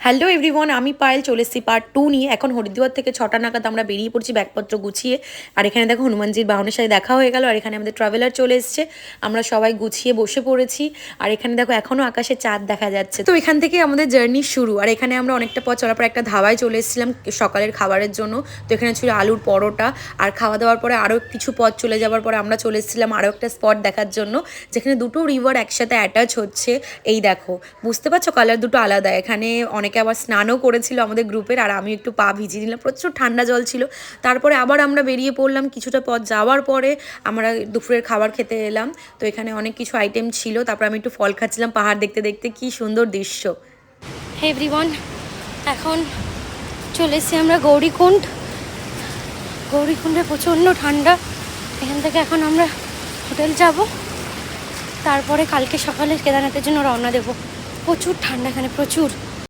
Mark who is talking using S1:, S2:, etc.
S1: Hello everyone, আমি পায়েল চলে এসেছি পার্ট 2 নিয়ে। এখন হরিদ্বার থেকে 6টা নাগাদ আমরা বেরিয়ে পড়ছি ব্যাগপত্র গুছিয়ে। আর এখানে দেখো হনুমানজির বাহনের সাথে দেখা হয়ে গেল। আর এখানে আমাদের ট্রাভেলার চলে এসছে, আমরা সবাই গুছিয়ে বসে পড়েছি। আর এখানে দেখো এখনও আকাশে চাঁদ দেখা যাচ্ছে। তো এখান থেকে আমাদের জার্নি শুরু। আর এখানে আমরা অনেকটা পথ চলার পর একটা ধাবায় চলে এসেছিলাম সকালের খাবারের জন্য। তো এখানে ছিল আলুর পরোটা। আর খাওয়া দাওয়ার পরে আরও কিছু পথ চলে যাওয়ার পরে আমরা চলে এসেছিলাম আরও একটা স্পট দেখার জন্য, যেখানে দুটো রিভার একসাথে অ্যাটাচ হচ্ছে। এই দেখো, বুঝতে পারছো কালার দুটো আলাদা। এখানে অনেকে আবার স্নানও করেছিল আমাদের গ্রুপের, আর আমি একটু পা ভিজিয়ে নিলাম, প্রচুর ঠান্ডা জল ছিল। তারপরে আবার আমরা বেরিয়ে পড়লাম। কিছুটা পথ যাওয়ার পরে আমরা দুপুরের খাবার খেতে এলাম। তো এখানে অনেক কিছু আইটেম ছিল। তারপর আমি একটু ফল খাচ্ছিলাম পাহাড় দেখতে দেখতে। কি সুন্দর দৃশ্য।
S2: হে এভরিওয়ান, এখন চলে এসেছি আমরা গৌরীকুণ্ড। গৌরীকুণ্ডে প্রচণ্ড ঠান্ডা। এখান থেকে এখন আমরা হোটেল যাব, তারপরে কালকে সকালে কেদারনাথের জন্য রওনা দেবো। প্রচুর ঠান্ডা এখানে, প্রচুর।